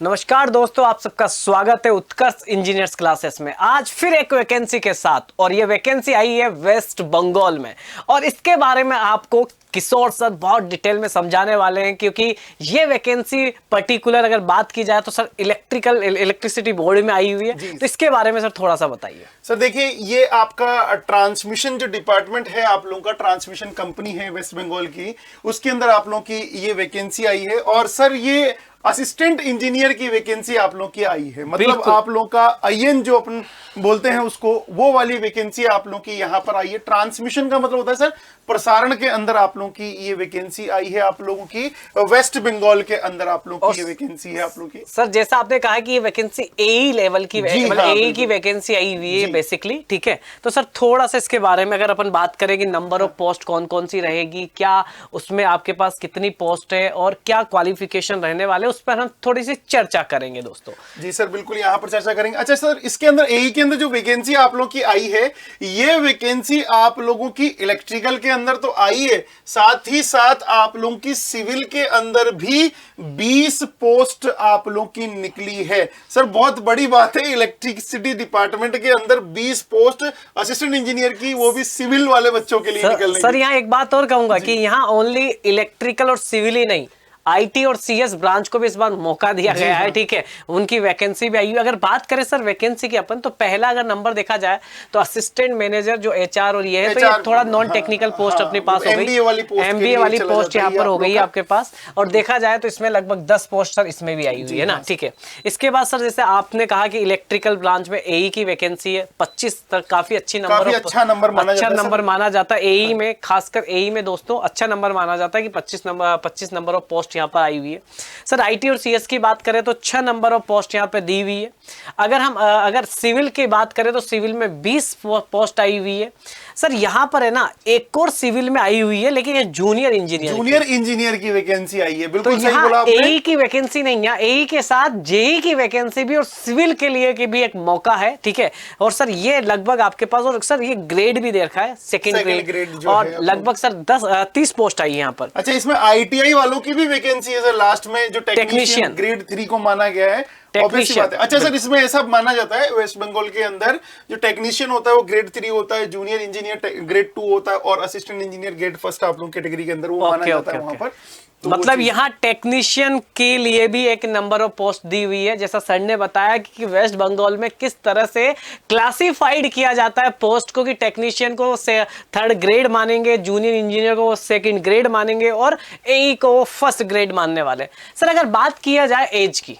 नमस्कार दोस्तों, आप सबका स्वागत है उत्कर्ष इंजीनियर्स क्लासेस में। आज फिर एक वैकेंसी के साथ, और ये वैकेंसी आई है वेस्ट बंगाल में, और इसके बारे में आपको किशोर सर बहुत डिटेल में समझाने वाले हैं, क्योंकि ये वैकेंसी पर्टिकुलर अगर बात की जाए तो सर इलेक्ट्रिसिटी बोर्ड में आई हुई है। तो इसके बारे में सर थोड़ा सा बताइए। सर देखिए, ये आपका ट्रांसमिशन जो डिपार्टमेंट है, आप लोगों का ट्रांसमिशन कंपनी है वेस्ट बंगाल की, उसके अंदर आप लोगों की ये वैकेंसी आई है। और सर ये असिस्टेंट इंजीनियर की वैकेंसी आप लोगों की आई है, मतलब आप लोगों का आईएन जो अपन बोलते हैं उसको, वो वाली वैकेंसी आप लोगों की यहाँ पर आई है। ट्रांसमिशन का मतलब होता है सर प्रसारण के अंदर आप लोगों की ये वैकेंसी आई है, आप लोगों की वेस्ट बंगाल के अंदर आप लोगों की ये वैकेंसी है आप लोगों की। सर जैसा आपने कहा कि ये वैकेंसी एई लेवल की, मतलब एई की वैकेंसी आई हुई है बेसिकली, ठीक है। तो सर थोड़ा सा इसके बारे में अगर अपन बात करें कि नंबर ऑफ पोस्ट कौन कौन सी रहेगी, क्या उसमें आपके पास कितनी पोस्ट है और क्या क्वालिफिकेशन रहने वाले, उस पर हम थोड़ी सी चर्चा करेंगे दोस्तों। जी सर, बिल्कुल यहाँ पर चर्चा करेंगे। अच्छा सर, इसके अंदर एई के अंदर जो वैकेंसी आप लोगों की आई है, ये वैकेंसी आप लोगों की इलेक्ट्रिकल के अंदर तो आई है, साथ ही साथ आप लोगों की सिविल के अंदर भी 20 पोस्ट आप लोगों की निकली है। सर बहुत बड़ी बात है, इलेक्ट्रिसिटी डिपार्टमेंट के अंदर 20 पोस्ट असिस्टेंट इंजीनियर की, वो भी सिविल वाले बच्चों के लिए निकलने। सर यहाँ एक बात और कहूंगा कि यहाँ ओनली इलेक्ट्रिकल और सिविल ही नहीं, आईटी और सीएस ब्रांच को भी इस बार मौका दिया गया है, ठीक है। उनकी वैकेंसी भी आई है। अगर बात करें सर वैकेंसी की अपन, तो पहला अगर नंबर देखा जाए तो असिस्टेंट मैनेजर जो एचआर और ये है, तो ये थोड़ा नॉन टेक्निकल पोस्ट अपने पास हो गई, एमबीए वाली पोस्ट यहाँ पर हो गई है आपके पास। और देखा जाए तो इसमें लगभग 10 पोस्ट सर इसमें भी आई हुई है ना, ठीक है। इसके बाद सर जैसे आपने कहा कि इलेक्ट्रिकल ब्रांच में एई की वैकेंसी है 25 तक, काफी अच्छी नंबर, अच्छा नंबर माना जाता है एई में, खासकर एई में दोस्तों अच्छा नंबर माना जाता है कि 25 नंबर ऑफ पोस्ट यहाँ पर आई हुई है। सर आईटी और सीएस की बात करें तो 6 नंबर ऑफ पोस्ट यहाँ पे दी हुई है। अगर सिविल की बात करें तो सिविल में 20 पोस्ट आई हुई है। सर यहाँ पर है ना एक और सिविल में आई हुई है, लेकिन ये जूनियर इंजीनियर की वैकेंसी आई है। बिल्कुल सही बोला आपने। एई की वैकेंसी नहीं, यहाँ एई के साथ जेई की वैकेंसी भी और सिविल के लिए की भी एक मौका है, ठीक है। और सर ये लगभग आपके पास, और सर ये ग्रेड भी दे रखा है, सेकंड ग्रेड, और लगभग सर 30 पोस्ट आई है यहाँ पर। अच्छा, इसमें आईटीआई वालों की भी वैकेंसी है सर, लास्ट में जो टेक्नीशियन ग्रेड 3 को माना गया है। बात है। अच्छा सर, इसमें ऐसा माना जाता है वेस्ट बंगाल के अंदर जो टेक्नीशियन होता है वो ग्रेड 3 होता है, जूनियर इंजीनियर ग्रेड 2 होता है, और असिस्टेंट इंजीनियर ग्रेड 1 आप लोग कैटेगरी के अंदर वो माना जाता है वहां पर। तो मतलब यहाँ टेक्नीशियन के लिए भी एक नंबर ऑफ पोस्ट दी हुई है। जैसा सर ने बताया कि वेस्ट बंगाल में किस तरह से क्लासिफाइड किया जाता है पोस्ट को, कि टेक्नीशियन को 3rd ग्रेड मानेंगे, जूनियर इंजीनियर को 2nd ग्रेड मानेंगे, और एई को 1st ग्रेड मानने वाले। सर अगर बात किया जाए एज की,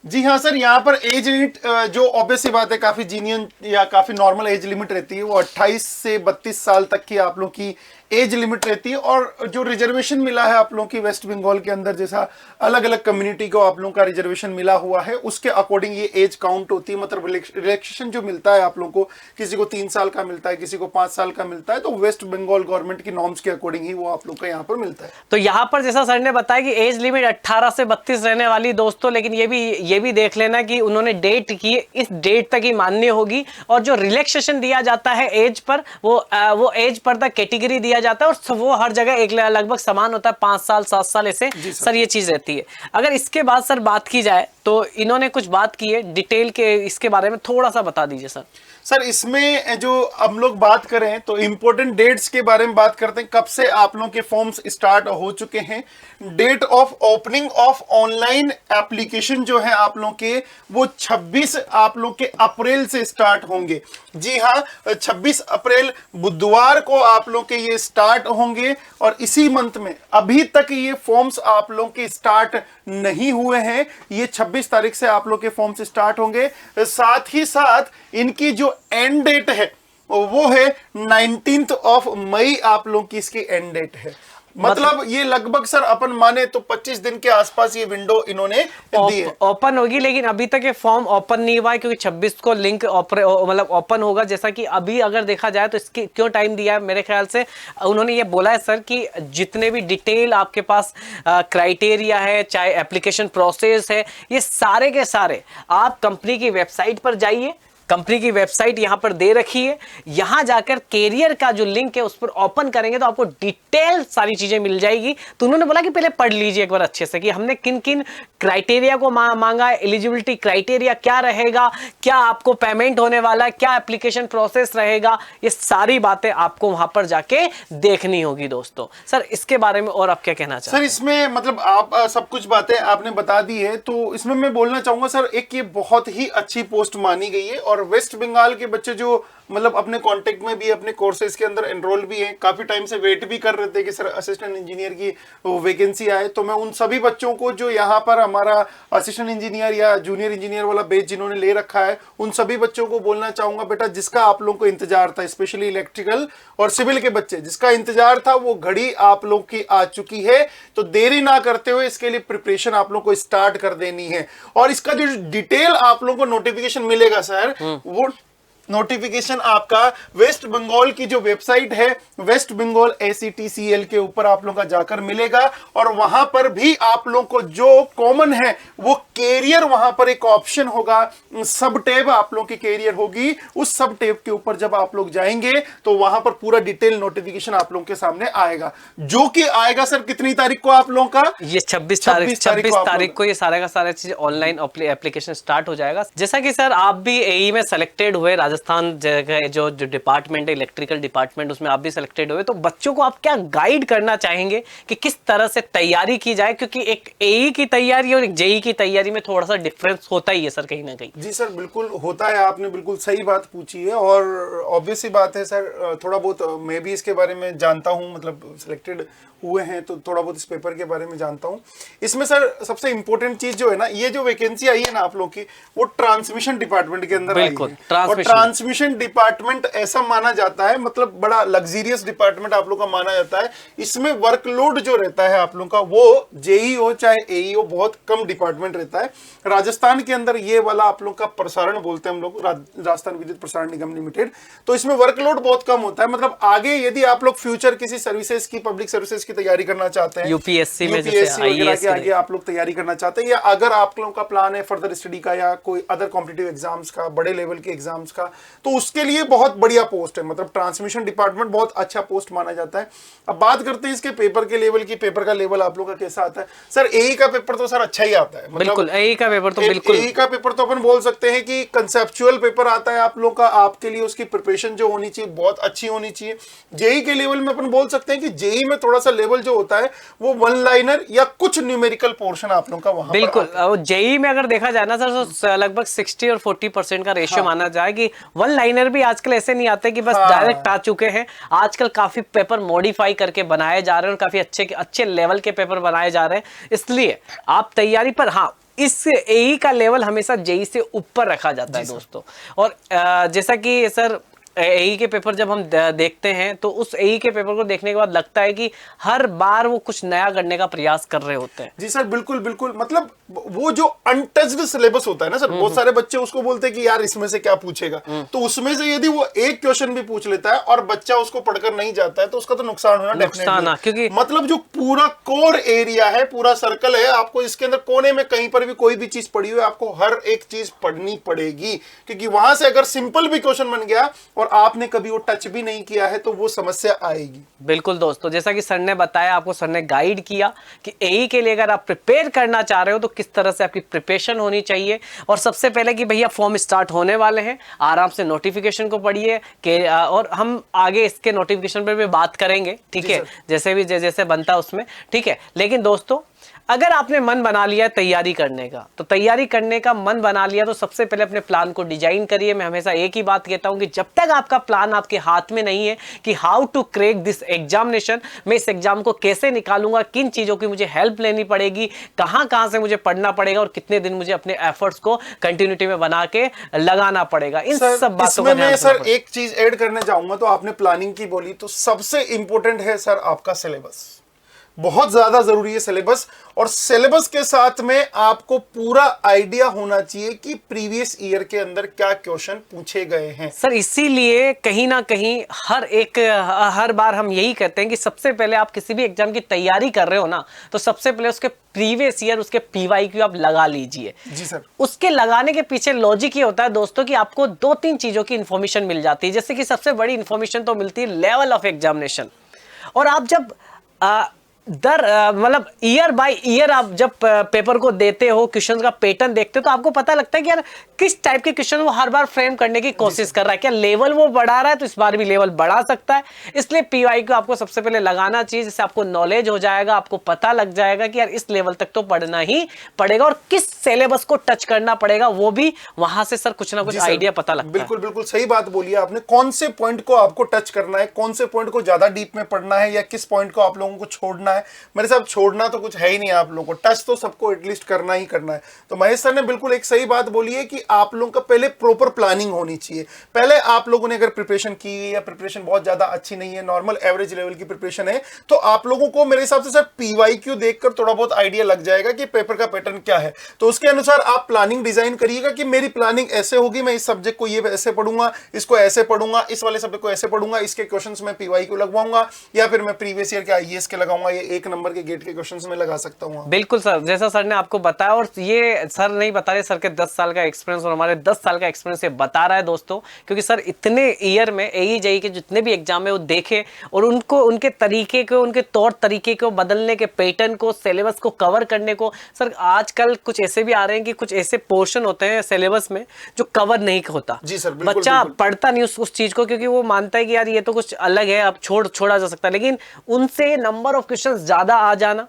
जी हाँ सर, यहाँ पर एज लिमिट जो ऑब्वियस सी बात है, काफी जीनियन या काफी नॉर्मल एज लिमिट रहती है, वो 28 से 32 साल तक की आप लोग की एज लिमिट रहती है। और जो रिजर्वेशन मिला है आप लोगों की वेस्ट बंगाल के अंदर, जैसा अलग अलग कम्युनिटी को आप लोगों का रिजर्वेशन मिला हुआ है, उसके अकॉर्डिंग ये एज काउंट होती है। मतलब रिलैक्सेशन जो मिलता है आप लोगों को, किसी को 3 साल का मिलता है, किसी को 5 साल का मिलता है, तो वेस्ट बंगाल गवर्नमेंट की नॉर्म्स के अकॉर्डिंग ही वो आप लोग को यहाँ पर मिलता है। तो यहाँ पर जैसा सर ने बताया कि एज लिमिट 18 से 32 रहने वाली दोस्तों, लेकिन ये भी देख लेना कि उन्होंने डेट की, इस डेट तक ही मान्य होगी। और जो रिलैक्सेशन दिया जाता है एज पर, वो एज पर तक कैटेगरी दिया जाता है, और वो हर जगह एक लगभग समान होता है, 5 साल 7 साल ऐसे सर ये चीज रहती है। अगर इसके बाद सर बात की जाए तो इन्होंने कुछ बात की है डिटेल के, इसके बारे में थोड़ा सा बता दीजिए सर। सर इसमें जो हम लोग बात करें तो इंपॉर्टेंट डेट्स के बारे में बात करते हैं, कब से आप लोगों के फॉर्म्स स्टार्ट हो चुके हैं। Date of opening of online application जो है आप लोगों के, वो 26 आप लोग के अप्रैल से स्टार्ट होंगे। जी हाँ, 26 अप्रैल बुधवार को आप लोग के ये स्टार्ट होंगे, और इसी मंथ में अभी तक ये फॉर्म्स आप लोग के स्टार्ट नहीं हुए हैं। ये 26 तारीख से आप लोग के फॉर्म्स स्टार्ट होंगे। साथ ही साथ इनकी जो एंड डेट है वो है 19 मई आप लोग की इसकी एंड डेट है। मतलब ये लगभग सर अपन माने तो 25 दिन के आसपास ये विंडो इन्होंने दी है, ओपन होगी। लेकिन अभी तक ये फॉर्म ओपन नहीं हुआ है, क्योंकि 26 को लिंक मतलब ओपन होगा। जैसा कि अभी अगर देखा जाए तो इसकी क्यों टाइम दिया है, मेरे ख्याल से उन्होंने ये बोला है सर कि जितने भी डिटेल आपके पास क्राइटेरिया है, चाहे एप्लीकेशन प्रोसेस है, ये सारे के सारे आप कंपनी की वेबसाइट पर जाइए, कंपनी की वेबसाइट यहाँ पर दे रखी है, यहाँ जाकर कैरियर का जो लिंक है उस पर ओपन करेंगे तो आपको डिटेल सारी चीजें मिल जाएगी। तो उन्होंने बोला कि पहले पढ़ लीजिए एक बार अच्छे से कि हमने किन किन क्राइटेरिया को मांगा है, एलिजिबिलिटी क्राइटेरिया क्या रहेगा, क्या आपको पेमेंट होने वाला है, क्या एप्लीकेशन प्रोसेस रहेगा, ये सारी बातें आपको वहां पर जाके देखनी होगी दोस्तों। सर इसके बारे में और आप क्या कहना चाहते सर इसमें मतलब आप सब कुछ बातें आपने बता दी है, तो इसमें मैं बोलना चाहूंगा सर, एक ये बहुत ही अच्छी पोस्ट मानी गई है और वेस्ट बंगाल के बच्चे जो मतलब अपने कांटेक्ट में भी अपने कोर्सेज के अंदर एनरोल भी हैं, काफी टाइम से वेट भी कर रहे थे कि सर असिस्टेंट इंजीनियर की वैकेंसी आए, तो मैं उन सभी बच्चों को जो यहाँ पर हमारा असिस्टेंट इंजीनियर या जूनियर इंजीनियर वाला बैच जिन्होंने ले रखा है, उन सभी बच्चों को बोलना चाहूंगा बेटा, जिसका आप लोगों को इंतजार था, स्पेशली इलेक्ट्रिकल और सिविल के बच्चे जिसका इंतजार था, वो घड़ी आप लोग की आ चुकी है। तो देरी ना करते हुए इसके लिए प्रिपरेशन आप लोग को स्टार्ट कर देनी है। और इसका जो डिटेल आप लोगों को नोटिफिकेशन मिलेगा सर, वो नोटिफिकेशन आपका वेस्ट बंगाल की जो वेबसाइट है वेस्ट बंगाल ACTCL के ऊपर आप लोगों का जाकर मिलेगा। और वहां पर भी आप लोगों को जो कॉमन है वो कैरियर, वहां पर एक ऑप्शन होगा, सब टैब आप लोगों की कैरियर होगी, उस सब टैब के ऊपर जब आप लोग जाएंगे तो वहां पर पूरा डिटेल नोटिफिकेशन आप लोगों के सामने आएगा, जो कि आएगा सर कितनी तारीख को आप लोगों का, ये 26 तारीख को ये सारा का सारा चीज ऑनलाइन एप्लीकेशन स्टार्ट हो जाएगा। जैसा कि सर आप भी एई में सेलेक्टेड हुए, राजस्थान जो डिपार्टमेंट है इलेक्ट्रिकल डिपार्टमेंट, उसमें आप भी सिलेक्टेड हुए, तो बच्चों को आप क्या गाइड करना चाहेंगे कि किस तरह से तैयारी की जाए, क्योंकि एक एई की तैयारी और एक जेई की तैयारी में थोड़ा सा डिफरेंस होता ही है सर कहीं ना कहीं। जी सर बिल्कुल होता है, आपने बिल्कुल सही बात पूछी है और ऑब्वियस सी बात है सर, थोड़ा बहुत मैं भी इसके बारे में जानता हूं, मतलब सिलेक्टेड हुए हैं तो थोड़ा बहुत इस पेपर के बारे में जानता हूं। इसमें सर सबसे इंपॉर्टेंट चीज जो है ना, ये जो वैकेंसी आई है ना आप लोगों की, वो ट्रांसमिशन डिपार्टमेंट के अंदर आई है। और ट्रांसमिशन डिपार्टमेंट ऐसा माना जाता है, मतलब बड़ा लग्जरियस डिपार्टमेंट आप लोग का माना जाता है। इसमें वर्कलोड जो रहता है आप लोगों का, वो जेई हो चाहे एई हो, बहुत कम डिपार्टमेंट रहता है। राजस्थान के अंदर ये वाला आप लोग का प्रसारण बोलते हैं हम लोग, राजस्थान विद्युत प्रसारण निगम लिमिटेड, तो इसमें वर्कलोड बहुत कम होता है। मतलब आगे यदि आप लोग फ्यूचर किसी सर्विसेज की, पब्लिक सर्विसेज की तैयारी करना चाहते हैं, यूपीएससी में वगैरह के आगे आप लोग तैयारी करना चाहते हैं, या अगर आप लोगों का प्लान है फर्दर स्टडी का या कोई अदर कॉम्पिटिटिव एग्जाम्स का, बड़े लेवल के एग्जाम्स का, तो उसके लिए बहुत बढ़िया पोस्ट है। मतलब ट्रांसमिशन डिपार्टमेंट बहुत अच्छा पोस्ट माना जाता है। अब बात करते हैं इसके पेपर के लेवल की, पेपर का लेवल आप लोग का कैसा आता है। सर एई का पेपर तो सर अच्छा ही आता है, मतलब बिल्कुल एई का पेपर तो बिल्कुल, एई का पेपर तो अपन बोल सकते हैं कि कंसेप्चुअल पेपर आता है आप लोग का, आपके लिए उसकी प्रिपरेशन जो होनी चाहिए बहुत अच्छी होनी चाहिए। जेई के लेवल में अपन बोल सकते हैं कि जेई में थोड़ा सा लेवल जो होता है वो वन लाइनर या कुछ न्यूमेरिकल पोर्शन आप लोग का वहां बिल्कुल। जेई में अगर देखा जाए ना सर, तो लगभग 60 और 40% का रेशियो माना जाए कि वन लाइनर भी आजकल ऐसे नहीं आते कि बस डायरेक्ट आ चुके हैं। आजकल काफी पेपर मॉडिफाई करके बनाए जा रहे हैं और काफी अच्छे लेवल के पेपर बनाए जा रहे हैं, इसलिए आप तैयारी पर, हाँ इस एई का लेवल हमेशा जेई से ऊपर रखा जाता है दोस्तों। और जैसा कि सर एई के पेपर जब हम देखते हैं तो उस एई के पेपर को देखने के बाद लगता है कि हर बार वो कुछ नया करने का प्रयास कर रहे होते हैं। जी सर बिल्कुल बिल्कुल, मतलब वो जो अनटच्ड सिलेबस होता है ना सर, बहुत सारे बच्चे उसको बोलते हैं कि यार इसमें से क्या पूछेगा, तो उसमें से यदि वो एक क्वेश्चन भी पूछ लेता है और बच्चा उसको पढ़कर नहीं जाता है तो उसका तो नुकसान होना डेफिनेटली, क्योंकि मतलब जो पूरा कोर एरिया है, पूरा सर्कल है, आपको इसके अंदर कोने में कहीं पर भी कोई भी चीज पड़ी हुई है, आपको हर एक चीज पढ़नी पड़ेगी, क्योंकि वहां से अगर सिंपल भी क्वेश्चन बन गया और आपने कभी वो टच भी नहीं किया है तो वो समस्या आएगी। बिल्कुल दोस्तों, जैसा कि सर ने बताया, आपको सर ने गाइड किया कि एई के लिए अगर आप प्रिपेयर करना चाह रहे हो तो किस तरह से आपकी प्रिपरेशन होनी चाहिए। और सबसे पहले कि भैया फॉर्म स्टार्ट होने वाले हैं, आराम से नोटिफिकेशन को पढ़िए और हम आगे इसके नोटिफिकेशन पर भी बात करेंगे, ठीक है, जैसे बनता उसमें, ठीक है। लेकिन दोस्तों अगर आपने मन बना लिया तैयारी करने का, तो तैयारी करने का मन बना लिया तो सबसे पहले अपने प्लान को डिजाइन करिए। मैं हमेशा एक ही बात कहता हूं कि जब तक आपका प्लान आपके हाथ में नहीं है कि how to crack this examination, मैं इस एग्जाम को कैसे निकालूंगा, किन चीजों की मुझे हेल्प लेनी पड़ेगी, कहां से मुझे पढ़ना पड़ेगा और कितने दिन मुझे अपने एफर्ट्स को कंटिन्यूटी में बना के लगाना पड़ेगा, इन सब बातों का मैं सर एक चीज ऐड करने चाहूंगा। तो आपने प्लानिंग की बोली, तो सबसे इंपॉर्टेंट है सर आपका सिलेबस। बहुत ज्यादा जरूरी है सिलेबस, और सिलेबस के साथ में आपको पूरा आइडिया होना चाहिए कि प्रीवियस ईयर के अंदर क्या क्वेश्चन पूछे गए हैं। सर इसीलिए कहीं ना कहीं हर बार हम यही कहते हैं कि सबसे पहले आप किसी भी एग्जाम की तैयारी कर रहे हो ना, तो सबसे पहले उसके प्रीवियस ईयर, उसके पीवाईक्यू आप लगा लीजिए। जी सर। उसके लगाने के पीछे लॉजिक ये होता है दोस्तों कि आपको 2-3 चीजों की इंफॉर्मेशन मिल जाती है। जैसे कि सबसे बड़ी इंफॉर्मेशन तो मिलती है लेवल ऑफ एग्जामिनेशन, और आप जब मतलब ईयर बाय ईयर आप जब पेपर को देते हो, क्वेश्चन का पैटर्न देखते हो, तो आपको पता लगता है कि यार किस टाइप के क्वेश्चन वो हर बार फ्रेम करने की कोशिश कर रहा है। क्या लेवल वो बढ़ा रहा है तो इस बार भी लेवल बढ़ा सकता है। इसलिए पीवाई को आपको सबसे पहले लगाना चाहिए, जिससे आपको नॉलेज हो जाएगा, आपको पता लग जाएगा कि यार इस लेवल तक तो पढ़ना ही पड़ेगा, और किस सिलेबस को टच करना पड़ेगा वो भी वहां से सर कुछ ना कुछ आइडिया पता लगता है। बिल्कुल बिल्कुल सही बात बोली आपने। कौन से पॉइंट को आपको टच करना है, कौन से पॉइंट को ज्यादा डीप में पढ़ना है, या किस पॉइंट को आप लोगों को छोड़ना है। मेरे साहब छोड़ना तो कुछ है ही नहीं, आप लोगों को टच तो सबको एटलीस्ट करना ही करना है। तो महेश सर ने बिल्कुल एक सही बात बोली है कि आप लोगों का पहले प्रॉपर प्लानिंग होनी चाहिए। पहले आप लोगों ने अगर प्रिपरेशन की है, या प्रिपरेशन बहुत ज्यादा अच्छी नहीं है, नॉर्मल एवरेज लेवल की प्रिपरेशन है, तो आप लोगों को मेरे हिसाब से सर पीवाईक्यू देखकर थोड़ा बहुत आइडिया लग जाएगा कि पेपर का पैटर्न क्या है। तो उसके अनुसार आप प्लानिंग डिजाइन करिएगा कि मेरी प्लानिंग ऐसे होगी, मैं इस सब्जेक्ट को ये ऐसे पढ़ूंगा, इसको ऐसे पढ़ूंगा, इस वाले सब्जेक्ट को ऐसे पढ़ूंगा, इसके क्वेश्चंस में पीवाईक्यू लगवाऊंगा, या फिर मैं प्रीवियस ईयर के आईएएस के लगाऊंगा, ये 1 नंबर के गेट के क्वेश्चंस में लगा सकता हूं। बिल्कुल सर, जैसा सर ने आपको बताया, और ये सर नहीं बता रहे, सर के 10 साल का एक्सपीरियंस और हमारे 10 साल का एक्सपीरियंस ये बता रहा है दोस्तों। क्योंकि सर इतने ईयर में एई जेई के जितने भी एग्जाम है वो देखे, और उनको उनके तरीके को, उनके तौर तरीके को बदलने के, पैटर्न को, सिलेबस को कवर करने को। सर आजकल कुछ ऐसे भी आ रहे हैं कि कुछ ऐसे पोर्शन होते हैं सिलेबस में जो कवर नहीं होता। जी सर, बिल्कुल, बच्चा पढ़ता नहीं उस चीज को, क्योंकि वो मानता है कि यार ये तो कुछ अलग है, अब छोड़ा जा सकता है। लेकिन उनसे नंबर ऑफ क्वेश्चन ज्यादा आ जाना,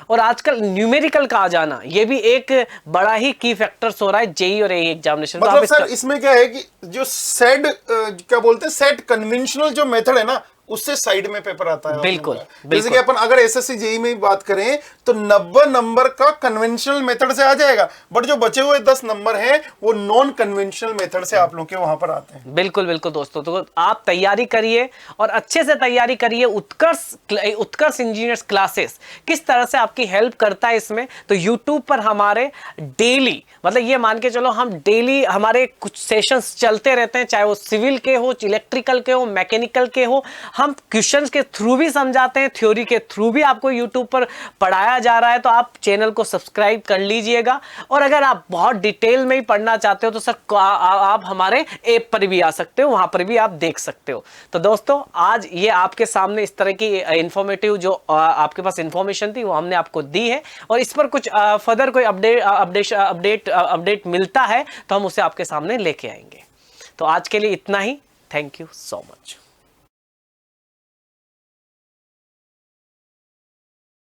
और आजकल न्यूमेरिकल का आ जाना, ये भी एक बड़ा ही की फैक्टर्स हो रहा है जेई और एई एग्जामिनेशन। मतलब सर इसमें क्या है कि जो सेट क्या बोलते हैं, सेट कन्वेंशनल जो मेथड है ना, उससे साइड में पेपर आता है। बिल्कुल, जैसे कि अपन अगर एसएससी जेई में बात करें तो 90 नंबर का कन्वेंशनल मेथड से आ जाएगा, बट जो बचे हुए 10 नंबर हैं वो नॉन कन्वेंशनल मेथड से आप लोग के वहां पर आते हैं। बिल्कुल बिल्कुल दोस्तों, तो आप तैयारी करिए और अच्छे से तैयारी करिए। उत्कर्ष इंजीनियर्स क्लासेस किस तरह से आपकी हेल्प करता है इसमें, तो यूट्यूब पर हमारे डेली, मतलब ये मान के चलो हम डेली हमारे कुछ सेशंस चलते रहते हैं, चाहे वो सिविल के हो, इलेक्ट्रिकल के हो, मैकेनिकल के हो। हम क्वेश्चंस के थ्रू भी समझाते हैं, थ्योरी के थ्रू भी आपको यूट्यूब पर पढ़ाया जा रहा है। तो आप चैनल को सब्सक्राइब कर लीजिएगा, और अगर आप बहुत डिटेल में ही पढ़ना चाहते हो तो सर आप हमारे ऐप पर भी आ सकते हो, वहां पर भी आप देख सकते हो। तो दोस्तों आज ये आपके सामने इस तरह की इंफॉर्मेटिव जो आपके पास इंफॉर्मेशन थी वो हमने आपको दी है, और इस पर कुछ फर्दर कोई अपडेट मिलता है तो हम उसे आपके सामने लेके आएंगे। तो आज के लिए इतना ही। Thank you so much.